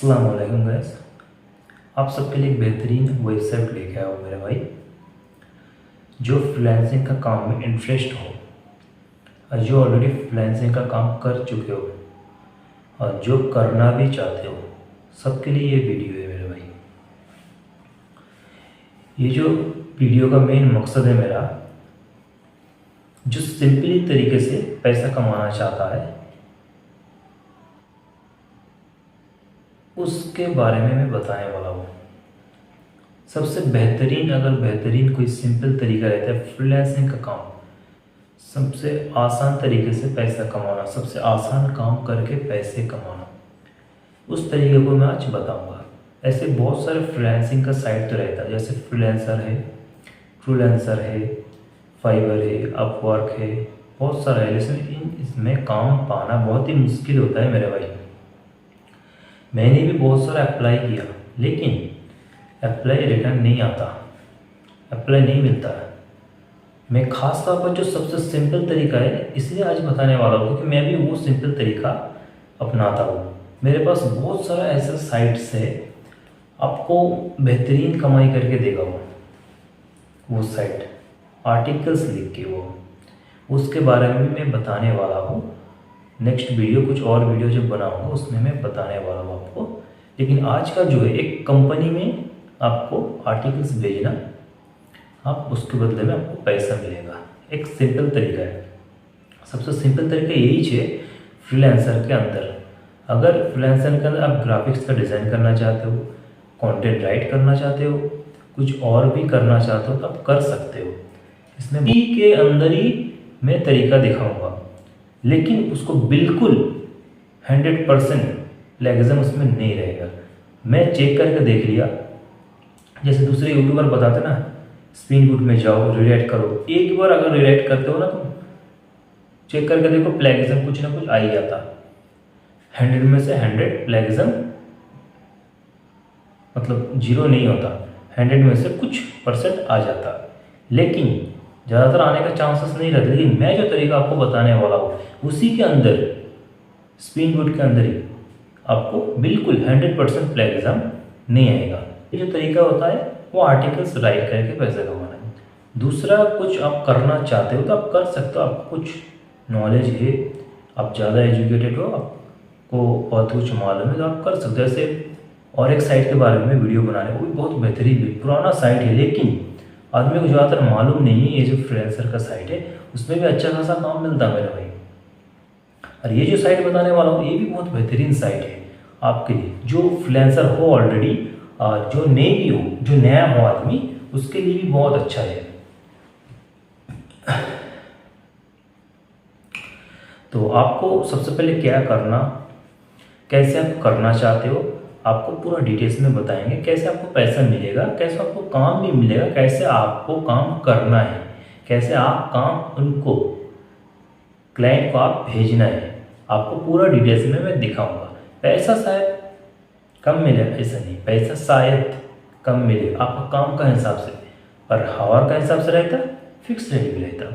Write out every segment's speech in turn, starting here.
अस्सलाम वालेकुम गाइस, आप सबके लिए एक बेहतरीन वेबसाइट लेके आया हूँ मेरे भाई। जो फ्रीलांसिंग का काम में इंटरेस्ट हो और जो ऑलरेडी फ्रीलांसिंग का काम कर चुके हो और जो करना भी चाहते हो, सबके लिए ये वीडियो है मेरे भाई। ये जो वीडियो का मेन मकसद है मेरा, जो सिंपली तरीके से पैसा कमाना चाहता है उसके बारे में मैं बताने वाला हूँ। सबसे बेहतरीन, अगर बेहतरीन कोई सिंपल तरीका रहता है फ्रीलांसिंग का काम, सबसे आसान तरीके से पैसा कमाना, सबसे आसान काम करके पैसे कमाना, उस तरीके को मैं आज बताऊंगा। ऐसे बहुत सारे फ्रीलांसिंग का साइट तो रहता है, जैसे फ्रीलांसर है, फाइवर है, अपवर्क है, बहुत सारा है। लेकिन इसमें काम पाना बहुत ही मुश्किल होता है मेरे भाई। मैंने भी बहुत सारा अप्लाई किया, लेकिन अप्लाई रिटर्न नहीं आता, अप्लाई नहीं मिलता है। मैं ख़ास तौर पर जो सबसे सिंपल तरीका है इसलिए आज बताने वाला हूँ, क्योंकि मैं भी वो सिंपल तरीका अपनाता हूँ। मेरे पास बहुत सारा ऐसा साइट्स है, आपको बेहतरीन कमाई करके देगा वो साइट, आर्टिकल्स लिख के उसके बारे में भी मैं बताने वाला हूँ। नेक्स्ट वीडियो, कुछ और वीडियो जब बनाऊंगा उसमें मैं बताने वाला हूँ आपको। लेकिन आज का जो है, एक कंपनी में आपको आर्टिकल्स भेजना, आप उसके बदले में आपको पैसा मिलेगा। एक सिंपल तरीका है, सबसे सिंपल तरीका यही है फ्रीलांसर के अंदर। अगर फ्रीलांसर के अंदर आप ग्राफिक्स का डिज़ाइन करना चाहते हो, कंटेंट राइट करना चाहते हो, कुछ और भी करना चाहते हो तो आप कर सकते हो। इसमें भी के अंदर ही मैं तरीका दिखाऊंगा, लेकिन उसको बिल्कुल 100% प्लेगरिज्म उसमें नहीं रहेगा। मैं चेक करके देख लिया, जैसे दूसरे यूट्यूबर बताते ना, स्पिन बूट में जाओ, रिलेट करो। एक बार अगर रिलेट करते हो ना, तुम चेक करके देखो, प्लेगरिज्म कुछ ना कुछ आ ही जाता। 100 में से 100 प्लेगरिज्म मतलब 0 नहीं होता, 100 में से कुछ % आ जाता, लेकिन ज़्यादातर आने का चांसेस नहीं रहते। लेकिन मैं जो तरीका आपको बताने वाला हूँ उसी के अंदर, स्पिन बूट के अंदर ही आपको बिल्कुल 100% प्लेगरिज्म नहीं आएगा। ये जो तरीका होता है वो आर्टिकल्स राइट करके पैसे कमाना है। दूसरा, कुछ आप करना चाहते हो तो आप कर सकते हो, आपको कुछ नॉलेज है, आप ज़्यादा एजुकेटेड हो, आपको बहुत कुछ मालूम है तो आप कर सकते हो। जैसे और एक साइट के बारे में वीडियो बनाने, वो भी बहुत बेहतरीन पुराना साइट है, लेकिन आदमी को ज़्यादातर मालूम नहीं है। ये जो फ्रीलांसर का साइट है उसमें भी अच्छा खासा काम मिलता है मेरे भाई। और ये जो साइट बताने वाला हूँ ये भी बहुत बेहतरीन साइट है आपके लिए, जो फ्रीलांसर हो ऑलरेडी, और जो नई भी हो, जो नया हो आदमी, उसके लिए भी बहुत अच्छा है। तो आपको सबसे पहले क्या करना, कैसे आप करना चाहते हो, आपको पूरा डिटेल्स में बताएंगे। कैसे आपको पैसा मिलेगा, कैसे आपको काम भी मिलेगा, कैसे आपको काम करना है, कैसे आप काम उनको, क्लाइंट को आप भेजना है, आपको पूरा डिटेल्स में मैं दिखाऊंगा। पैसा शायद कम मिले, ऐसा नहीं, पैसा शायद कम मिले आपका काम का हिसाब से, पर हावर का हिसाब से रहता, फिक्स रेट भी रहता।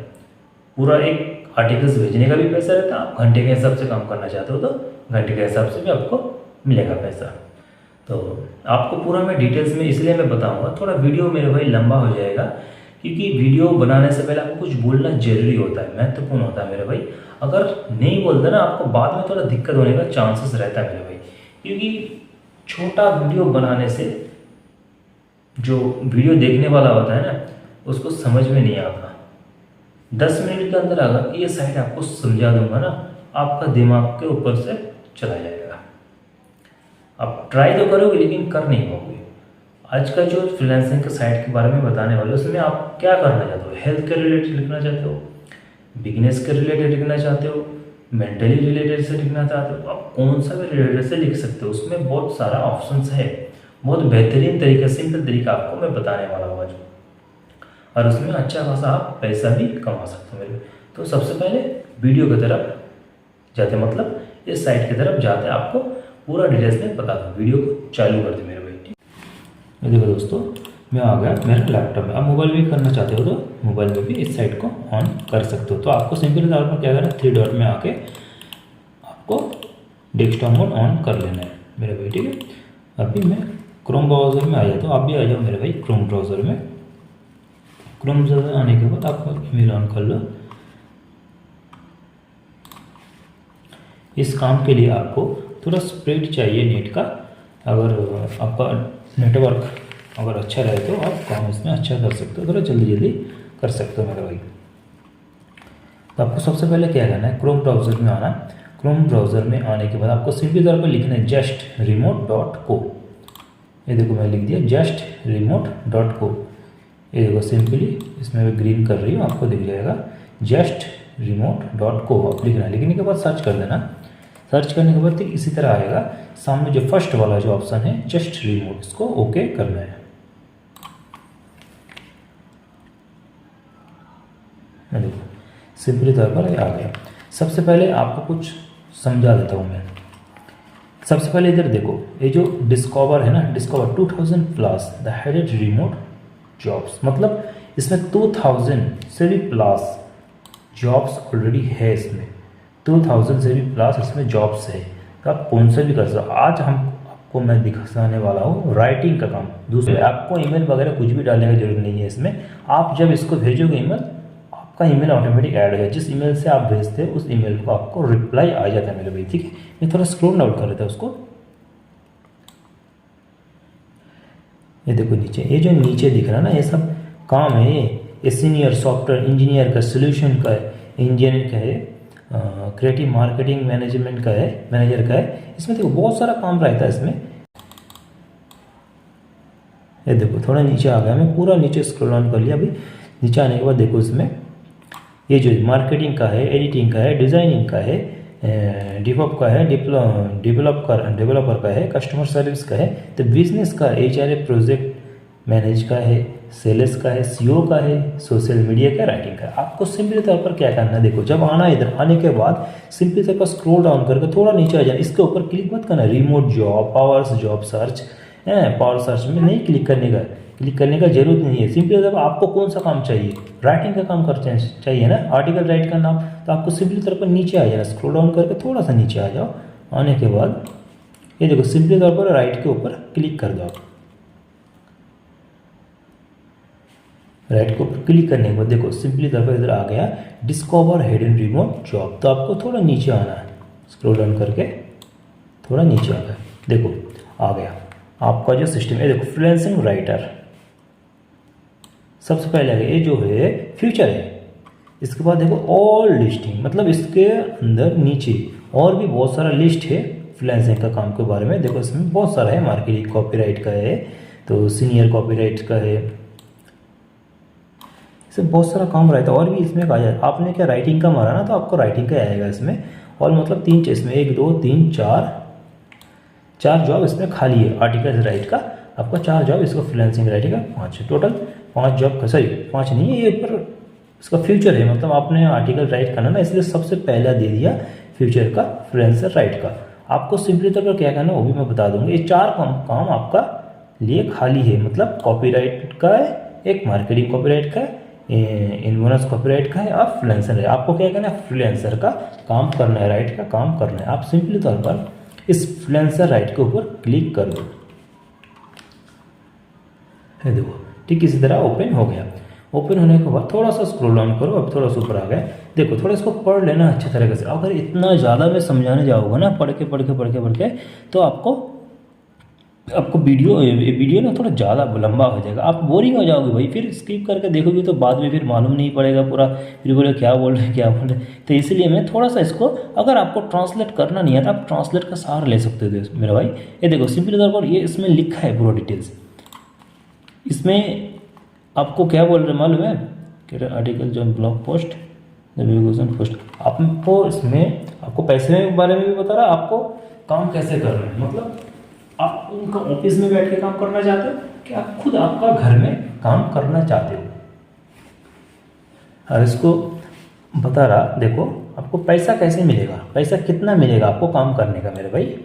पूरा एक आर्टिकल्स भेजने का भी पैसा रहता, आप घंटे के हिसाब से काम करना चाहते हो तो घंटे के हिसाब से भी आपको मिलेगा पैसा। तो आपको पूरा मैं डिटेल्स में इसलिए मैं बताऊंगा, थोड़ा वीडियो मेरे भाई लंबा हो जाएगा, क्योंकि वीडियो बनाने से पहले आपको कुछ बोलना जरूरी होता है, महत्वपूर्ण होता है मेरे भाई। अगर नहीं बोलते ना, आपको बाद में थोड़ा दिक्कत होने का चांसेस रहता है मेरे भाई, क्योंकि छोटा वीडियो बनाने से जो वीडियो देखने वाला होता है ना, उसको समझ में नहीं आता। 10 मिनट के अंदर अगर ये साइड आपको समझा दूंगा ना, आपका दिमाग के ऊपर से चला जाएगा। आप ट्राई तो करोगे लेकिन कर नहीं पाओगे। आज का जो फ्रीलांसिंग के साइट के बारे में बताने वाले, उसमें आप क्या करना चाहते हो, हेल्थ के रिलेटेड लिखना चाहते हो, बिजनेस के रिलेटेड लिखना चाहते हो, मेंटली रिलेटेड से लिखना चाहते हो, आप कौन सा भी रिलेटेड से लिख सकते हो। उसमें बहुत सारा ऑप्शंस है, बहुत बेहतरीन तरीका, सिंपल तरीका आपको मैं बताने वाला हूँ आज, और उसमें अच्छा खासा आप पैसा भी कमा सकते हो मेरे। तो सबसे पहले वीडियो की तरफ जाते, मतलब इस साइट की तरफ जाते, आपको पूरा डिटेल्स में बता दूँ। वीडियो को चालू कर दे मेरे भाई। ठीक, देखो दोस्तों, मैं आ गया मेरे लैपटॉप में। आप मोबाइल में भी करना चाहते हो तो मोबाइल में भी इस साइट को ऑन कर सकते हो। तो आपको सिंपल तौर पर क्या करना है, 3 डॉट में आके आपको डेस्कटॉप मोड ऑन कर लेना है। मेरे भाई, ठीक है। अभी मैं क्रोम ब्राउज़र में आ जाता हूँ, आप भी आ जाओ मेरे भाई क्रोम ब्राउज़र में। क्रोम ब्राउज़र आने के बाद आप ईमेल ऑन कर लो। इस काम के लिए आपको थोड़ा स्पीड चाहिए नेट का। अगर आपका नेटवर्क अगर अच्छा रहे तो आप काम इसमें अच्छा कर सकते हो, थोड़ा जल्दी जल्दी कर सकते हो मेरे भाई। तो आपको सबसे पहले क्या करना है, क्रोम ब्राउज़र में आना। क्रोम ब्राउज़र में आने के बाद आपको सिंपली तौर पर लिखना है justremote.co। ये देखो मैं लिख दिया justremote.co। ये देखो सिंपली इसमें मैं ग्रीन कर रही हूँ, आपको दिख जाएगा justremote.co। आप लिखना, लिखने के बाद सर्च कर देना। सर्च करने के बाद इसी तरह आएगा सामने, जो फर्स्ट वाला जो ऑप्शन है जस्ट रिमोट, इसको ओके करना है। देखो सिंपली तौर पर ये आ गया। सबसे पहले आपको कुछ समझा देता हूँ मैं। सबसे पहले इधर देखो, ये जो डिस्कवर है ना, discover 2000+ the headed remote jobs, मतलब इसमें 2000 से भी प्लस जॉब्स ऑलरेडी है। इसमें 2000 से भी प्लस इसमें जॉब्स है, तो आप कौन सा भी कर सकते हो। आज आपको मैं दिखाने वाला हूँ राइटिंग का काम। दूसरे आपको ईमेल वगैरह कुछ भी डालने की जरूरत नहीं है इसमें। आप जब इसको भेजोगे ईमेल, आपका ईमेल ऑटोमेटिक ऐड हो जाए। जिस ईमेल से आप भेजते हैं उस ईमेल को आपको रिप्लाई आ जाता है मेरे भाई, ठीक है। मैं थोड़ा स्क्रॉल डाउन कर लेता हूँ उसको। ये देखो नीचे, ये जो नीचे दिख रहा है ना, ये सब काम है। ये सीनियर सॉफ्टवेयर इंजीनियर का, सोल्यूशन का है, इंजीनियर का है, क्रिएटिव मार्केटिंग मैनेजमेंट का है, मैनेजर का है। इसमें देखो बहुत सारा काम रहता है इसमें। ये देखो थोड़ा नीचे आ गया, मैं पूरा नीचे स्क्रॉल डाउन कर लिया। अभी नीचे आने के बाद देखो इसमें ये जो मार्केटिंग का है, एडिटिंग का है, डिज़ाइनिंग का है, डेवलप का है, डेवलपर का है, कस्टमर सर्विस का है, तो बिजनेस का, HRA प्रोजेक्ट मैनेज का है, सेल्स का है, CO का है, सोशल मीडिया का, राइटिंग का है। आपको सिंपली तौर पर क्या करना है, देखो जब आना, इधर आने के बाद सिंपली तौर पर स्क्रॉल डाउन करके थोड़ा नीचे आ जाना। इसके ऊपर क्लिक मत करना, remote job, powers job search है, पावर सर्च में नहीं क्लिक करने का, क्लिक करने का जरूरत नहीं है। सिंपली तौर पर आपको कौन सा काम चाहिए, राइटिंग का काम करते चाहिए ना, आर्टिकल राइट करना, तो आपको सिंपली तौर पर नीचे आ जाना, स्क्रॉल डाउन करके थोड़ा सा नीचे आ जाओ। आने के बाद ये देखो सिंपली तौर पर राइट के ऊपर क्लिक कर दो आप। राइट के ऊपर क्लिक करने के बाद देखो सिंपली तौर पर इधर आ गया डिस्कवर हिडन रिमोट जॉब। तो आपको थोड़ा नीचे आना है, स्क्रॉल डाउन करके थोड़ा नीचे आ गया। देखो आ गया आपका जो सिस्टम है। देखो फ्रीलांसिंग राइटर सबसे पहले आ गया, ये जो है फ्यूचर है। इसके बाद देखो ऑल लिस्टिंग, मतलब इसके अंदर नीचे और भी बहुत सारा लिस्ट है फ्रीलांसिंग का काम के बारे में। देखो इसमें बहुत सारा है, मार्केटिंग कॉपीराइट का है, तो सीनियर कॉपीराइट का है, इसमें बहुत सारा काम रहता है। और भी इसमें आ जाए, आपने क्या राइटिंग का मारा ना, तो आपको राइटिंग का आएगा इसमें। और मतलब 3 इसमें 1 2 3 4 जॉब इसमें खाली है। आर्टिकल राइट का आपका 4 जॉब, इसका फ्रीलांसिंग राइटिंग का 5 है। टोटल 5 जॉब का, सॉरी 5 नहीं है, ये ऊपर इसका फ्यूचर है। मतलब आपने आर्टिकल राइट करना ना, इसलिए सबसे पहला दे दिया फ्यूचर का, फ्रीलांसर राइट का। आपको सिंपली तौर पर क्या करना वो भी मैं बता दूंगा। ये 4 काम आपका लिए खाली है, मतलब कॉपीराइट का है, एक मार्केटिंग कॉपीराइट का है, इन्वोनस कॉपीराइट का है, और फ्रीलांसर है। आपको क्या करना है, फ्रीलांसर का काम करना है, राइट का काम करना है। आप सिंपली तौर पर इस फ्रीलांसर राइट के ऊपर क्लिक कर दो। देखो ठीक इसी तरह ओपन हो गया। ओपन होने के बाद थोड़ा सा स्क्रॉल डाउन करो, अब थोड़ा सा ऊपर आ गया। देखो थोड़ा इसको पढ़ लेना अच्छी तरीके से। अगर इतना ज़्यादा मैं समझाने जाऊँगा ना, पढ़ के तो आपको वीडियो ना थोड़ा ज़्यादा लंबा हो जाएगा, आप बोरिंग हो जाओगे भाई। फिर स्किप करके देखोगे तो बाद में फिर मालूम नहीं पड़ेगा पूरा, फिर बोले क्या बोल रहे। तो इसलिए मैं थोड़ा सा इसको, अगर आपको ट्रांसलेट करना नहीं है तो आप ट्रांसलेट का सहारा ले सकते हो मेरा भाई। ये देखो सिंपली तौर पर ये इसमें लिखा है पूरा डिटेल्स। इसमें आपको क्या बोल रहे मालूम है, आर्टिकल जो ब्लॉग पोस्ट, पोस्ट, आपको इसमें आपको पैसे के बारे में भी बता रहा है, आपको काम कैसे करना है। मतलब आप उनका ऑफिस में बैठ के काम करना चाहते हो कि आप खुद आपका घर में काम करना चाहते हो। और इसको बता रहा, देखो आपको पैसा कैसे मिलेगा, पैसा कितना मिलेगा आपको काम करने का मेरे भाई। ये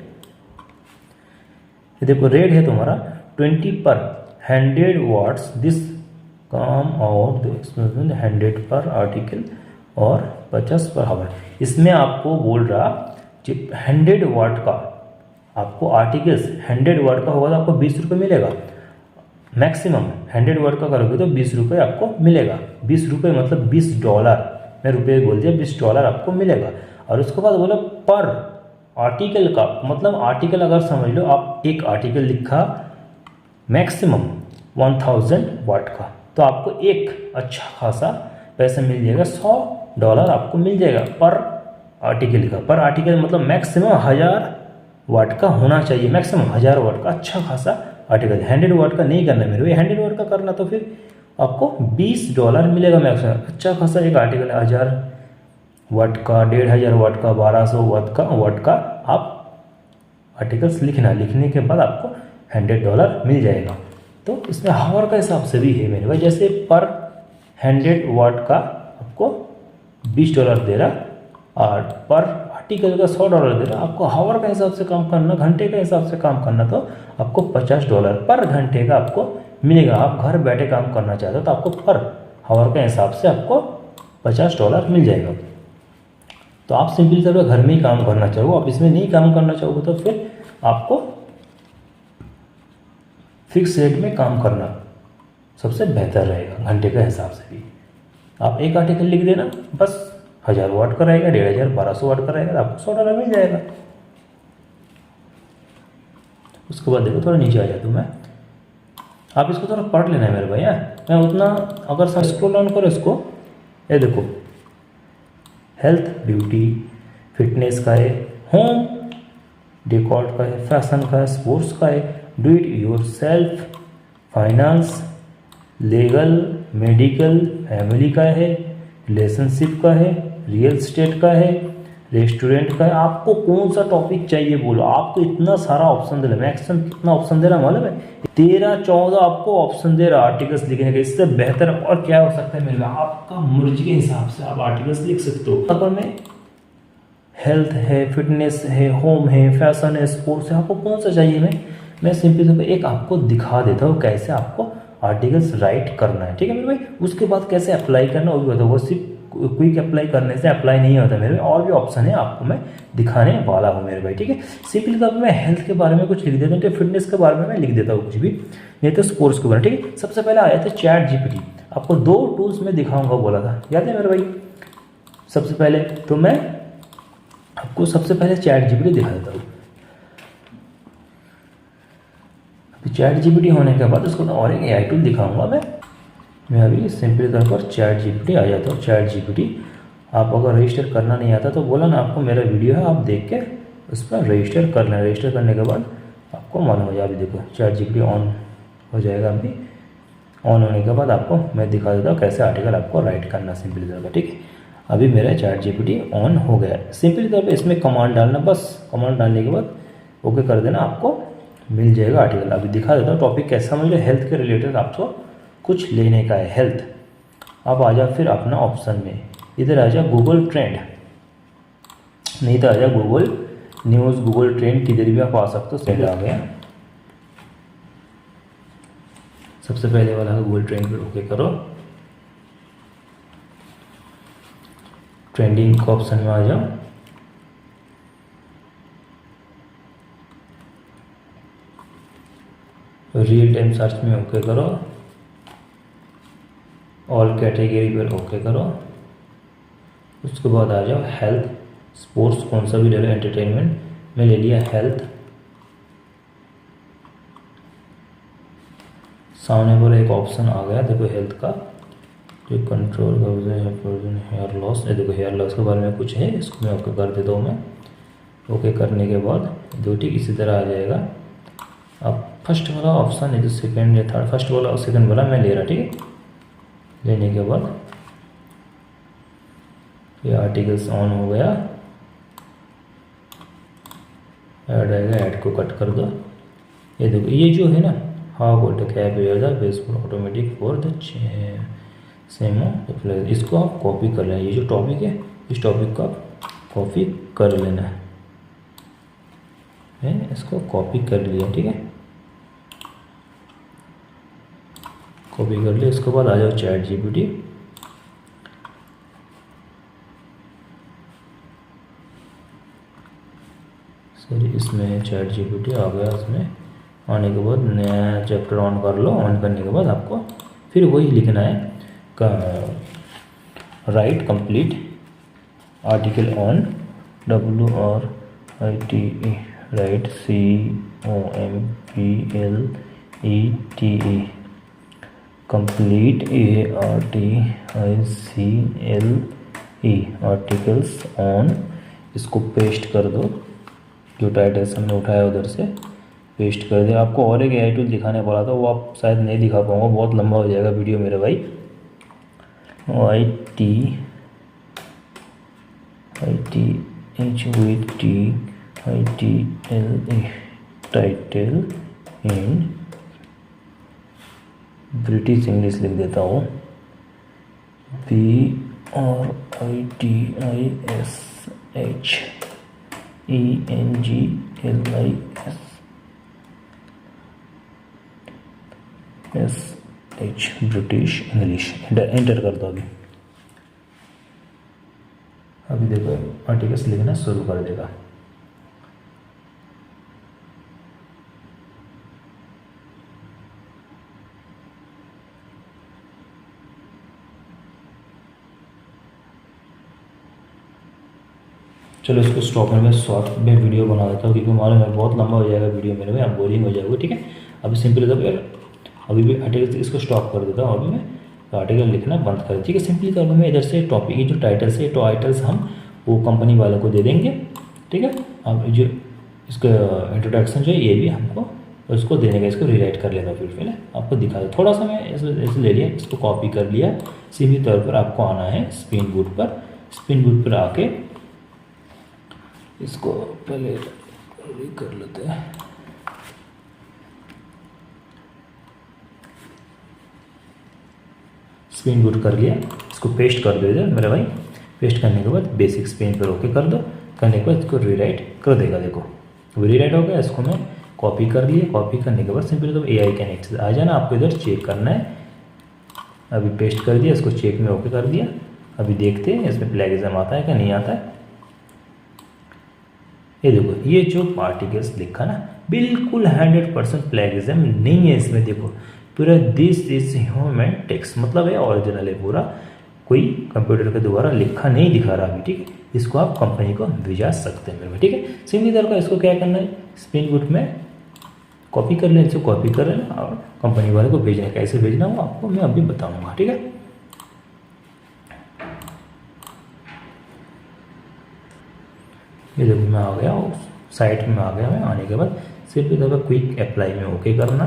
देखो रेट है तुम्हारा 20 पर 100 वर्ड्स, दिस काम आउट 100 पर आर्टिकल और 50 पर आवर। इसमें आपको बोल रहा 100 वर्ड का आपको आर्टिकल्स 100 वर्ड का होगा तो आपको 20 रुपये मिलेगा। मैक्सिमम 100 वर्ड का करोगे तो 20 रुपये आपको मिलेगा। 20 रुपये मतलब $20, मैं रुपये बोल दिया, $20 आपको मिलेगा। और उसके बाद बोला पर आर्टिकल का, मतलब आर्टिकल अगर समझ लो आप एक आर्टिकल लिखा मैक्सिमम 1000 वर्ड का, तो आपको एक अच्छा खासा पैसा मिल जाएगा, $100 आपको मिल जाएगा पर आर्टिकल का। पर आर्टिकल मतलब मैक्सिमम 1000 वर्ड का होना चाहिए, मैक्सिमम 1000 वर्ड का अच्छा खासा आर्टिकल। 100 वर्ड का नहीं करना मेरे, 100 वर्ड का करना तो फिर आपको $20 मिलेगा मैक्सिमम। अच्छा खासा एक आर्टिकल 1000 वर्ड का, 1500 वर्ड का, 1200 वर्ड का आप आर्टिकल्स लिखना। लिखने के बाद आपको $100 मिल जाएगा। तो इसमें हावर का हिसाब से भी है मेरे भाई, जैसे पर 100 वर्ड का आपको $20 दे रहा और पर आर्टिकल का $100 दे रहा। आपको हावर का हिसाब से काम करना, घंटे के हिसाब से काम करना, तो आपको $50 पर घंटे का आपको मिलेगा। आप घर बैठे काम करना चाहते हो तो आपको पर हावर के हिसाब से आपको $50 मिल जाएगा। तो आप सिंपली तौर पर घर में ही काम करना चाहोगे, आप इसमें नहीं काम करना चाहोगे तो फिर आपको फिक्स रेट में काम करना सबसे बेहतर रहेगा, घंटे के हिसाब से भी। आप एक आर्टिकल लिख देना, बस 1000 वर्ड का रहेगा, 1500 1200 वर्ड का रहेगा, आपको $100 मिल जाएगा। उसके बाद देखो थोड़ा नीचे आ जाता हूँ मैं, आप इसको थोड़ा पढ़ लेना है मेरे भाई। मैं उतना अगर सब स्क्रॉल डाउन करो इसको, ये देखो हेल्थ, ब्यूटी, फिटनेस का है, होम डेकोर का है, फैशन का है, स्पोर्ट्स का है, do it your self, finance, legal, medical, family का है, रिलेशनशिप का है, रियल एस्टेट का है, रेस्टोरेंट का है। आपको कौन सा टॉपिक चाहिए बोलो, आपको इतना सारा ऑप्शन दे रहा है। मैक्सिमम कितना ऑप्शन दे रहा है मालूम है? 13-14 आपको ऑप्शन दे रहा है आर्टिकल्स लिखने का। इससे बेहतर और क्या हो सकता है मेरे, आपका मर्जी के हिसाब से आप आर्टिकल्स लिख सकते हो। अगर में हेल्थ है, फिटनेस है, होम है, फैशन है, स्पोर्ट्स है, आपको कौन सा चाहिए? मैं सिंपली तौर पर एक आपको दिखा देता हूँ कैसे आपको आर्टिकल्स राइट करना है, ठीक है मेरे भाई। उसके बाद कैसे अप्लाई करना वो भी बताओ। वो सिर्फ क्विक अप्लाई करने से अप्लाई नहीं होता मेरे भाई, और भी ऑप्शन है आपको मैं दिखाने वाला हूँ मेरे भाई, ठीक है। सिंपली तौर पर मैं हेल्थ के बारे में कुछ लिख देता हूँ, तो फिटनेस के बारे में मैं लिख देता हूँ कुछ भी, नहीं तो स्पोर्ट्स के बारे में, ठीक है। सबसे पहले आया था चैट जीपीटी। आपको 2 टूल्स में दिखाऊंगा बोला था, याद है मेरे भाई? सबसे पहले तो मैं आपको सबसे पहले चैट जीपीटी दिखा देता हूँ। चैट जीपीटी होने के बाद उसको और एक एआई टूल दिखाऊंगा मैं अभी सिंपली तौर पर चैट जीपीटी आ जाता हूँ। चैट जीपीटी आप अगर रजिस्टर करना नहीं आता तो बोला ना, आपको मेरा वीडियो है, आप देख के उस पर रजिस्टर कर लेना। रजिस्टर करने के बाद आपको मालूम हो जाए। अभी देखो चैट जीपीटी ऑन हो जाएगा। अभी ऑन होने के बाद आपको मैं दिखा देता हूँ कैसे आर्टिकल आपको राइट करना सिंपली तौर पर, ठीक है। अभी मेरा चैट जीपीटी ऑन हो गया है। सिंपली तौर पर इसमें कमांड डालना, बस कमांड डालने के बाद ओके कर देना, आपको मिल जाएगा आर्टिकल। अभी दिखा देता हूँ टॉपिक कैसा समझ लो। हेल्थ के रिलेटेड आपको कुछ लेने का है, हेल्थ। अब आ जाओ फिर अपना ऑप्शन में, इधर आ जाओ गूगल ट्रेंड, नहीं तो आ जाओ गूगल न्यूज़, गूगल ट्रेंड, किधर भी आप आ सकते हो। ट्रेंड आ गया, सबसे पहले वाला है गूगल ट्रेंड पर ओके करो। ट्रेंडिंग का ऑप्शन में आ जाओ, रियल टाइम सर्च में ओके करो, ऑल कैटेगरी पर ओके करो। उसके बाद आ जाओ हेल्थ, स्पोर्ट्स कौन सा भी ले लो, एंटरटेनमेंट में ले लिया हेल्थ। सामने पर एक ऑप्शन आ गया देखो हेल्थ का, जो कंट्रोल का हेयर लॉस, ये देखो हेयर लॉस के बारे में कुछ है, इसको मैं ओके कर देता हूँ। मैं ओके करने के बाद दो ठीक इसी तरह आ जाएगा। अब फर्स्ट वाला ऑप्शन है जो सेकंड या थर्ड, फर्स्ट वाला और सेकंड वाला मैं ले रहा, ठीक है। लेने के बाद ये आर्टिकल्स ऑन हो गया, ऐड आएगा, ऐड को कट कर दो। ये देखो ये जो है ना, how gold cap baseball automatic for the same, इसको आप कॉपी कर लेना। ये जो टॉपिक है इस टॉपिक को आप कॉपी कर लेना है, इसको कॉपी कर लिया, ठीक है। कॉपी कर लिया। इसके बाद आ जाओ चैट जीपीटी, सॉरी, इसमें चैट जीपीटी आ गया। इसमें आने के बाद नया चैप्टर ऑन कर लो। ऑन करने के बाद आपको फिर वही लिखना है, right complete article on WRITE, right COMPLETE, complete ARTICLE articles on. इसको पेस्ट कर दो, जो टाइटल्स हमने उठाया उधर से पेस्ट कर दिया। आपको और एक AI टूल दिखाने वाला था, वो आप शायद नहीं दिखा पाऊँगा, बहुत लंबा हो जाएगा वीडियो मेरे भाई। ITHVTITLE, title in British English लिख देता हूँ, BRITISENGLISH, ब्रिटिश इंग्लिश। एंटर कर दो। अभी देखो आर्टिकल्स लिखना शुरू कर देगा। चलो इसको स्टॉप में मैं शॉर्ट में वीडियो बना देता हूँ, क्योंकि मालूम है बहुत लंबा हो जाएगा वीडियो मेरे में, आप बोरिंग हो जाएगा। ठीक है, अभी सिंपली तो अभी भी आर्टिकल इसको स्टॉप कर देता हूँ। अभी मैं आर्टिकल लिखना बंद कर। ठीक है, सिंपली तो मैं इधर से टॉपिक की जो टाइटल्स है, टाइटल्स हम वो कंपनी वालों को दे देंगे। ठीक है, अब जो इसका इंट्रोडक्शन जो है ये भी हमको उसको देने का, इसको रीराइट कर लेगा। फिर आपको दिखा दो, थोड़ा सा मैं ऐसे ले लिया, इसको कॉपी कर लिया। सीधी तौर पर आपको आना है स्पिन बूट पर। स्पिन बूट पर आके इसको पहले कर लेते हैं। स्पिन बूट कर लिया, इसको पेस्ट कर दो इधर मेरे भाई। पेस्ट करने के बाद बेसिक स्पिन पर ओके कर दो। करने के बाद इसको रीराइट कर देगा। देखो वो रीराइट हो गया। इसको मैं कॉपी कर लिया। कॉपी करने के बाद सिंपली तो AI कनेक्ट आ जाना, आपको इधर चेक करना है। अभी पेस्ट कर दिया, इसको चेक में ओके कर दिया। अभी देखते हैं इसमें प्लेगिज्म आता है कि नहीं आता है। ये देखो, ये जो पार्टिकल्स लिखा ना, बिल्कुल 100% प्लेगिज्म नहीं है इसमें। देखो पूरा दिस इज ह्यूमन टेक्स्ट, मतलब है ओरिजिनल है पूरा, कोई कंप्यूटर के द्वारा लिखा नहीं दिखा रहा अभी। ठीक है, इसको आप कंपनी को भेजा सकते हैं मेरे में। ठीक है, सिंपली तरह का इसको क्या करना है, स्पिन बूट में कॉपी कर लें, इसको कॉपी कर लेना और कंपनी वाले को भेजना है। कैसे भेजना हो आपको मैं अभी बताऊँगा। ठीक है, ये देखो मैं आ गया और साइट में आ गया। मैं आने के बाद सिर्फ इधर क्विक अप्लाई में ओके करना।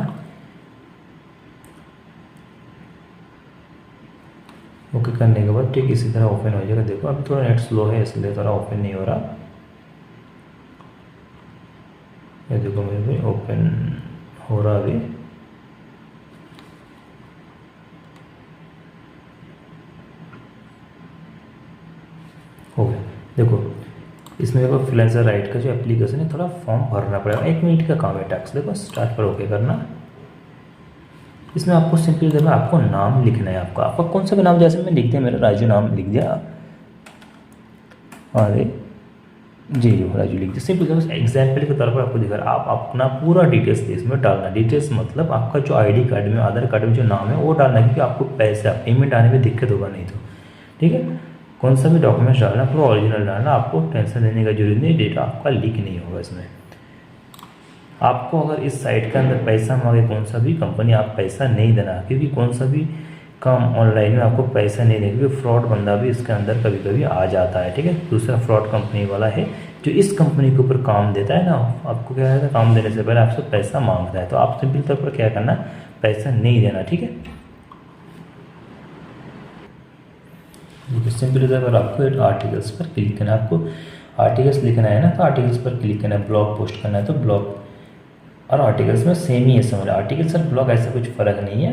ओके करने के बाद ठीक इसी तरह ओपन हो जाएगा। देखो अभी थोड़ा नेट स्लो है इसलिए थोड़ा ओपन नहीं हो रहा। ये देखो मेरे भी ओपन हो रहा अभी। हो गया। देखो इसमें देखो फ्रीलांसर राइट का जो एप्लीकेशन है, थोड़ा फॉर्म भरना पड़ेगा। 1 मिनट का काम है टैक्स। देखो स्टार्ट पर ओके करना। इसमें आपको सिंपली देखो आपको नाम लिखना है। आपका कौन सा भी नाम, जैसे मैं लिख दिया, मेरा राजू नाम लिख दिया। अरे जी राजू लिख दिया। सिंपल देखो एग्जाम्पल के तौर पर आपको दिखा रहा है। आप अपना पूरा डिटेल्स इसमें डालना। डिटेल्स मतलब आपका जो ID कार्ड में, आधार कार्ड में जो नाम है वो डालना, क्योंकि आपको पैसा पेमेंट आने में दिक्कत होगा नहीं तो। ठीक है, कौन सा भी डॉक्यूमेंट्स डालना पूरा ओरिजिनल डालना। आपको टेंशन लेने का जरूरत नहीं, डेटा आपका लीक नहीं होगा इसमें। आपको अगर इस साइट के अंदर पैसा मांगे कौन सा भी कंपनी, आप पैसा नहीं देना, क्योंकि कौन सा भी काम ऑनलाइन में आपको पैसा नहीं देगा, क्योंकि फ्रॉड बंदा भी इसके अंदर कभी कभी आ जाता है। ठीक है, दूसरा फ्रॉड कंपनी वाला है जो इस कंपनी के ऊपर काम देता है ना, आपको क्या है, काम देने से पहले आपसे पैसा मांगता है। तो आप सिंपल तौर पर क्या करना, पैसा नहीं देना। ठीक है, सिंपल तौर पर आपको आर्टिकल्स पर क्लिक करना है। आपको आर्टिकल्स लिखना है ना, तो आर्टिकल्स पर क्लिक करना है। ब्लॉग पोस्ट करना है तो ब्लॉग और आर्टिकल्स में सेम ही है, समझ। आर्टिकल्स और ब्लॉग ऐसा कुछ फ़र्क नहीं है।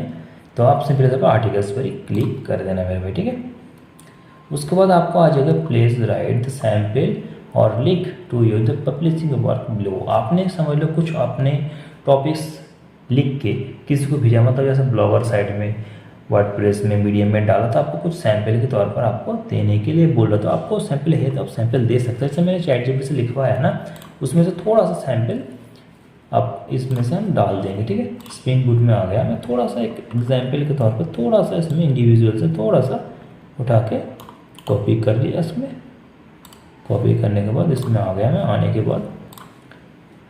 तो आप सिंपली तौर पर आर्टिकल्स पर ही क्लिक कर देना मेरे भाई। ठीक है, उसके बाद आपको आ जाएगा प्लीज राइट द सैम्पल और link to you the publishing work below. आपने समझ लो कुछ अपने टॉपिक्स लिख के किसी को भेजा, मतलब जैसे ब्लॉगर साइट में वर्डप्रेस में मीडियम में डाला, तो आपको कुछ सैंपल के तौर पर आपको देने के लिए बोल रहा, तो आपको सैंपल है तो आप सैंपल दे सकते हैं। जैसे मैंने ChatGPT से लिखवाया है ना, उसमें से थोड़ा सा सैंपल आप इसमें से हम डाल देंगे, ठीक है। स्प्रिंग बूट में आ गया, मैं थोड़ा सा एक एग्जाम्पल के तौर पर थोड़ा सा इसमें इंडिविजुअल से थोड़ा सा उठा के कॉपी कर लिया। इसमें कॉपी करने के बाद इसमें आ गया, मैं आने के बाद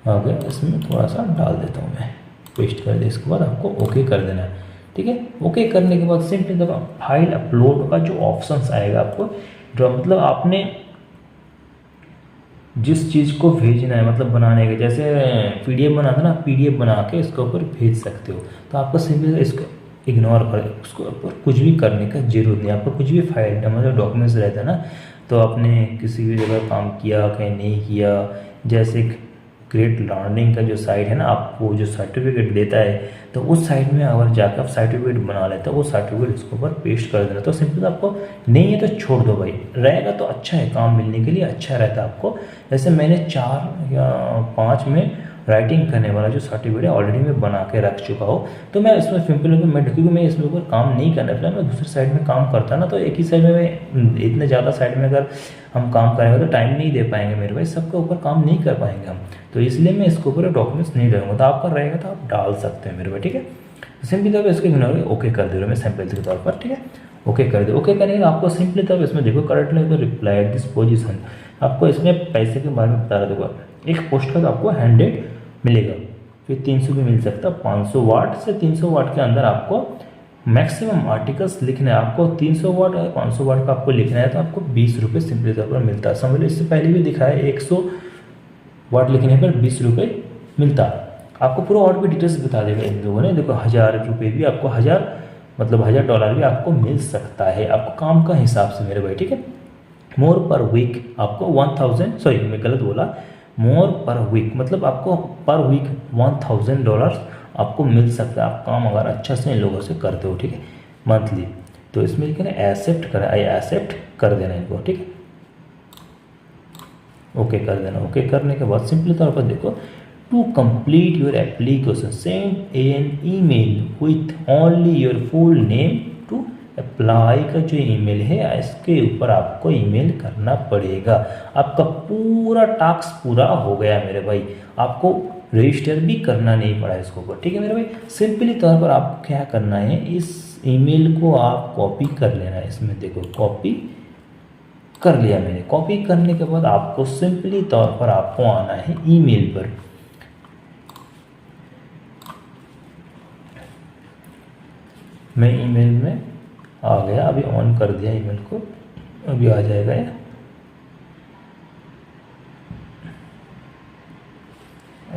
आ गया, इसमें थोड़ा सा डाल देता हूँ मैं, पेस्ट कर दिया। इसके बाद आपको ओके कर देना है, ठीक है। ओके करने के बाद सिंपली दबा फाइल अपलोड का जो ऑप्शंस आएगा आपको, जो मतलब आपने जिस चीज़ को भेजना है, मतलब बनाने के, जैसे PDF बनाता ना, PDF बना के इसके ऊपर भेज सकते हो। तो आपको सिंपली इसको इग्नोर कर, उसको ऊपर कुछ भी करने का जरूरत नहीं। आपको कुछ भी फाइल मतलब डॉक्यूमेंट्स रहता है ना, तो आपने किसी भी जगह काम किया कहीं नहीं किया, जैसे ग्रेट लर्निंग का जो साइट है ना, आपको जो सर्टिफिकेट देता है, तो उस साइट में अगर जाकर आप सर्टिफिकेट बना लेते हो, वो सर्टिफिकेट इसके ऊपर पेस्ट कर देना। तो सिंपल आपको नहीं है तो छोड़ दो भाई, रहेगा तो अच्छा है, काम मिलने के लिए अच्छा रहता है आपको। जैसे मैंने 4 या 5 में राइटिंग करने वाला जो सर्टिफिकेट ऑलरेडी मैं बना के रख चुका हूँ, तो मैं इसमें सिंपल मैं, क्योंकि मैं इसमें ऊपर काम नहीं करना फिलहाल, मैं दूसरी साइड में काम करता ना, तो एक ही साइड में मैं इतने ज़्यादा साइड में अगर हम काम करेंगे तो टाइम नहीं दे पाएंगे मेरे भाई, सबके ऊपर काम नहीं कर पाएंगे हम, तो इसलिए मैं इसके ऊपर डॉक्यूमेंट्स नहीं डालूंगा। तो आपका रहेगा तो आप डाल सकते हैं मेरे भाई, ठीक है। सिंपली तब इसको इग्नोर ओके कर दे रहा हूँ मैं सैंपल के तौर पर, ठीक है। ओके कर दे, ओके करने के आपको सिंपली तब इसमें देखो करेक्टली तो रिप्लाई एट दिस पोजीशन, आपको इसमें पैसे के बारे में बता रहा देखो, एक पोस्ट का तो आपको 100 मिलेगा, फिर 300 भी मिल सकता है। 500 वाट से 300 वाट के अंदर आपको मैक्सिमम आर्टिकल्स लिखना है। आपको 300 वाट और 500 वाट का आपको लिखना है तो आपको 20 रुपये सिंपली तौर पर मिलता है। समझ लो, इससे पहले भी दिखाया 100 वाट लिखने पर 20 रुपये मिलता है। आपको पूरा और भी डिटेल्स बता देगा इन लोगों ने, देखो 1000 रुपये भी आपको 1000 मतलब $1000 भी आपको मिल सकता है, आपको काम का हिसाब से मेरे भाई, ठीक है। मोर पर वीक आपको 1000, सॉरी मैं गलत बोला, मोर पर वीक मतलब आपको पर वीक $1000 आपको मिल सकता है, आप काम अगर अच्छा से इन लोगों से करते हो, ठीक है, मंथली। तो इसमें लिखना एक्सेप्ट करें, आई एक्सेप्ट कर देना इनको, ठीक है, ओके कर देना। ओके करने के बाद सिंपली तौर पर देखो, to complete your application send an email with only your full name to apply का जो ईमेल है इसके ऊपर आपको ईमेल करना पड़ेगा। आपका पूरा टास्क पूरा हो गया मेरे भाई, आपको रजिस्टर भी करना नहीं पड़ा इसके ऊपर, ठीक है मेरे भाई। सिंपली तौर पर आपको क्या करना है, इस ईमेल को आप कॉपी कर लेना है। इसमें देखो कॉपी कर लिया मैंने, कॉपी करने के बाद आपको सिंपली तौर पर आपको आना है ईमेल पर। मैं ईमेल में आ गया, अभी ऑन कर दिया ईमेल को, अभी आ जाएगा ये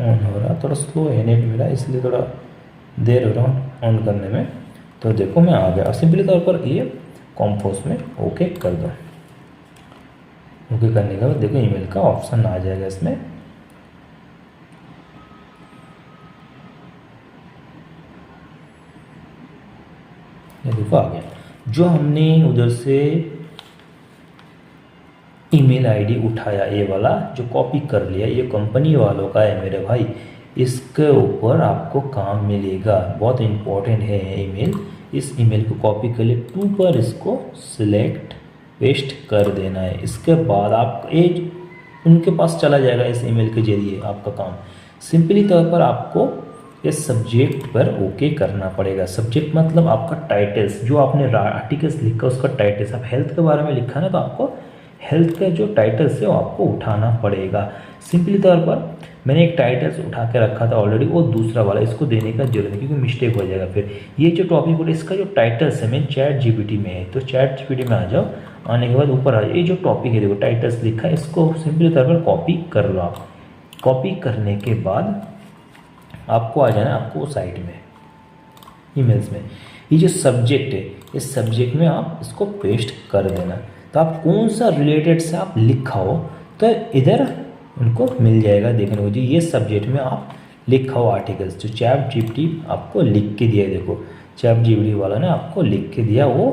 ऑन हो रहा, थोड़ा स्लो है नेट मेरा इसलिए थोड़ा देर हो रहा ऑन करने में। तो देखो मैं आ गया, सिंपली तौर पर ये कॉम्पोस्ट में ओके कर दो। ओके करने के बाद देखो ईमेल का ऑप्शन आ जाएगा इसमें, ये देखो आ गया। जो हमने उधर से ईमेल आईडी उठाया, ये वाला जो कॉपी कर लिया, ये कंपनी वालों का है मेरे भाई, इसके ऊपर आपको काम मिलेगा। बहुत इंपॉर्टेंट है ईमेल, इस ईमेल को कॉपी कर लिए, टू पर इसको सिलेक्ट पेस्ट कर देना है। इसके बाद आप एक उनके पास चला जाएगा, इस ईमेल के जरिए आपका काम। सिंपली तौर पर आपको इस सब्जेक्ट पर ओके करना पड़ेगा। सब्जेक्ट मतलब आपका टाइटल्स, जो आपने आर्टिकल्स लिखा उसका टाइटल्स, आप हेल्थ के बारे में लिखा ना, तो आपको हेल्थ का जो टाइटल्स है वो आपको उठाना पड़ेगा। सिंपली तौर पर मैंने एक टाइटल्स उठा के रखा था ऑलरेडी, वो दूसरा वाला, इसको देने का जरूरत नहीं क्योंकि मिस्टेक हो जाएगा। फिर ये जो टॉपिक बोले इसका जो टाइटल्स है मेन ChatGPT में है, तो ChatGPT में आ जाओ, आने के बाद ऊपर आ जाओ, ये जो टॉपिक है देखो टाइटल्स लिखा है, इसको सिंपली तौर पर कॉपी कर लो आप। कॉपी करने के बाद आपको आ जाना आपको साइड में ईमेल्स में, ये जो सब्जेक्ट है इस सब्जेक्ट में आप इसको पेस्ट कर देना। तो आप कौन सा रिलेटेड से आप लिखा हो तो इधर उनको मिल जाएगा देखने को, जी ये सब्जेक्ट में आप लिखा हो आर्टिकल्स, जो ChatGPT आपको लिख के दिया है। देखो ChatGPT वाला ने आपको लिख के दिया वो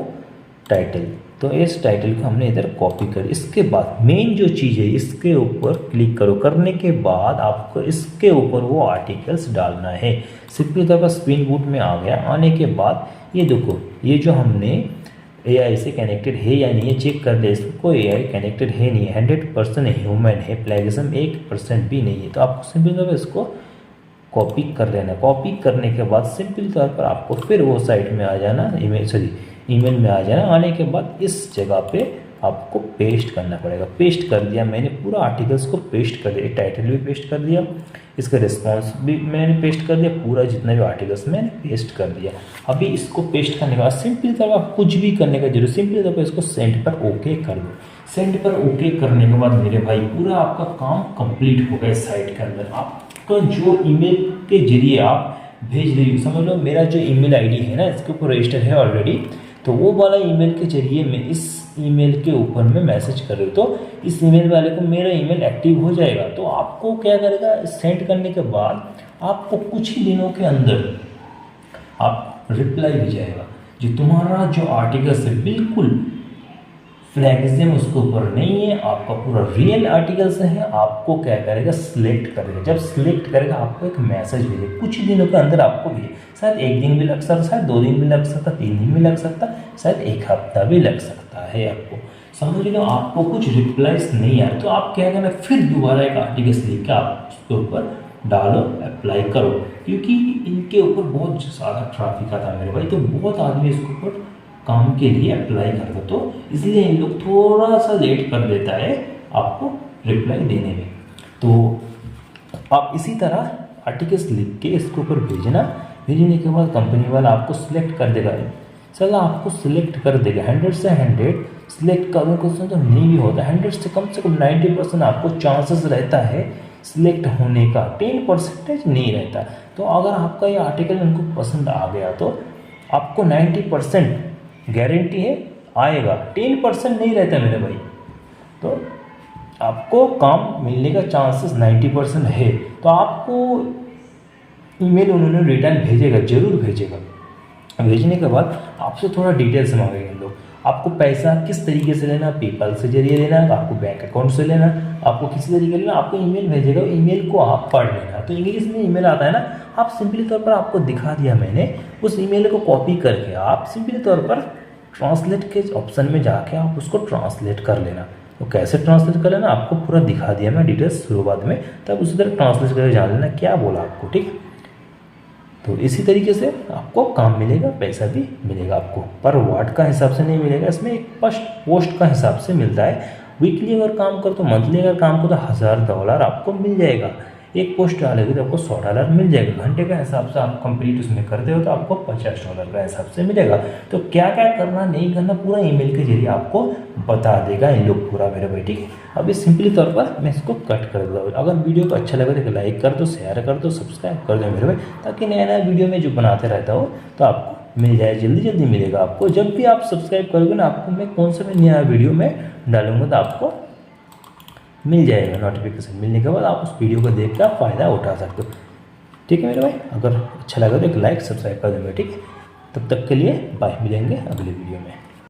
टाइटल, तो इस टाइटल को हमने इधर कॉपी कर, इसके बाद मेन जो चीज़ है इसके ऊपर क्लिक करो। करने के बाद आपको इसके ऊपर वो आर्टिकल्स डालना है। सिंपली तौर पर स्पिन बूट में आ गया। आने के बाद ये देखो, ये जो हमने AI से कनेक्टेड है या नहीं है चेक कर ले। इसको AI कनेक्टेड है नहीं है, 100% ह्यूमन है, प्लेगिज्म 1% भी नहीं है। तो आपको सिंपल तौर पर इसको कॉपी कर लेना। कॉपी करने के बाद सिंपल तौर पर आपको फिर वो साइट में आ जाना, ईमेल में आ जाना। आने के बाद इस जगह पे आपको पेस्ट करना पड़ेगा। पेस्ट कर दिया मैंने, पूरा आर्टिकल्स को पेस्ट कर दिया, टाइटल भी पेस्ट कर दिया, इसका रिस्पॉन्स भी मैंने पेस्ट कर दिया, पूरा जितना भी आर्टिकल्स मैंने पेस्ट कर दिया। अभी इसको पेस्ट करने के बाद सिंपल तौर पर कुछ भी करने का जरूरत, सिंपल तौर पर इसको सेंड पर ओके कर दो। सेंड पर ओके करने के बाद मेरे भाई पूरा आपका काम कंप्लीट हो गया। इस साइट के अंदर आपका जो ईमेल के जरिए आप भेज रही हो, समझ लो मेरा जो ईमेल आईडी है ना इसके ऊपर रजिस्टर है ऑलरेडी, तो वो वाला ईमेल के जरिए मैं इस ईमेल के ऊपर में मैसेज कर रही हूँ, तो इस ईमेल वाले को मेरा ईमेल एक्टिव हो जाएगा। तो आपको क्या करेगा, सेंड करने के बाद आपको कुछ ही दिनों के अंदर आप रिप्लाई भी जाएगा। जो तुम्हारा जो आर्टिकल्स है बिल्कुल फ्लैगिज्म उसके ऊपर नहीं है, आपका पूरा रियल आर्टिकल्स है। आपको क्या करेगा, सिलेक्ट करेगा। जब सिलेक्ट करेगा आपको एक मैसेज भेजेगा, कुछ ही दिनों के अंदर आपको भी, शायद 1 दिन भी लग सकता, शायद 2 दिन भी लग सकता, 3 दिन भी लग सकता, शायद 1 हफ्ता भी लग सकता है। आपको समझ लो, आपको कुछ रिप्लाईस नहीं आए तो आप क्या करना, फिर दोबारा एक आर्टिकल्स लिख के आप उसके ऊपर डालो, अप्लाई करो। क्योंकि इनके ऊपर बहुत ज़्यादा ट्रैफिक आता है मेरे भाई, तो बहुत आदमी इसके ऊपर काम के लिए अप्लाई करता, तो इसलिए इन लोग थोड़ा सा लेट कर देता है आपको रिप्लाई देने में। तो आप इसी तरह आर्टिकल्स लिख के इसके ऊपर भेजना। भेजने के बाद कंपनी वाला आपको सिलेक्ट कर देगा। चलो आपको सिलेक्ट कर देगा, 100 से 100 सिलेक्ट करने को तो नहीं भी होता, 100 से कम 90% आपको चांसेस रहता है सिलेक्ट होने का, 10% नहीं रहता। तो अगर आपका ये आर्टिकल उनको पसंद आ गया तो आपको 90% गारंटी है आएगा, 10% नहीं रहता मेरे भाई। तो आपको काम मिलने का चांसेस 90% है। तो आपको ईमेल उन्होंने रिटर्न भेजेगा, जरूर भेजेगा। भेजने के बाद आपसे थोड़ा डिटेल्स मांगेंगे लोग, आपको पैसा किस तरीके से लेना, पेपल से जरिए लेना, आपको बैंक अकाउंट से लेना, आपको किसी तरीके लेना, आपको ईमेल भेजेगा, ईमेल को आप पढ़ लेना। तो इंग्लिश में ईमेल आता है ना, आप सिंपली तौर पर आपको दिखा दिया मैंने, उस ईमेल को कॉपी करके आप सिंपली तौर पर ट्रांसलेट के ऑप्शन में जाके आप उसको ट्रांसलेट कर लेना। तो कैसे ट्रांसलेट कर लेना आपको पूरा दिखा दिया मैं डिटेल्स शुरुआत में, तब उसी तरह ट्रांसलेट करके जान लेना क्या बोला आपको, ठीक है। तो इसी तरीके से आपको काम मिलेगा, पैसा भी मिलेगा आपको, पर वाट का हिसाब से नहीं मिलेगा, इसमें एक पोस्ट का हिसाब से मिलता है। वीकली अगर काम करो तो, मंथली अगर काम करो तो $1000 आपको मिल जाएगा। एक पोस्ट डालेगी तो आपको $100 मिल जाएगा। घंटे का हिसाब से आप कंप्लीट उसमें करते हो तो आपको $50 का हिसाब से मिलेगा। तो क्या क्या करना नहीं करना पूरा ईमेल के जरिए आपको बता देगा इन लोग पूरा मेरे भाई, ठीक है। अभी सिंपली तौर पर मैं इसको कट कर दूँगा। अगर वीडियो को अच्छा लगे तो लाइक कर दो, शेयर कर दो, सब्सक्राइब कर दो मेरे भाई, ताकि नया नया वीडियो में जो बनाते रहता हो तो आपको मिल जाए, जल्दी जल्दी मिलेगा आपको। जब भी आप सब्सक्राइब करोगे ना, आपको मैं कौन सा भी नया वीडियो में डालूंगा तो आपको मिल जाएगा। नोटिफिकेशन मिलने के बाद आप उस वीडियो को देख कर फ़ायदा उठा सकते हो, ठीक है मेरे भाई। अगर अच्छा लगा तो एक लाइक सब्सक्राइब कर देंगे, ठीक है। तब तक के लिए बाय, मिलेंगे अगले वीडियो में।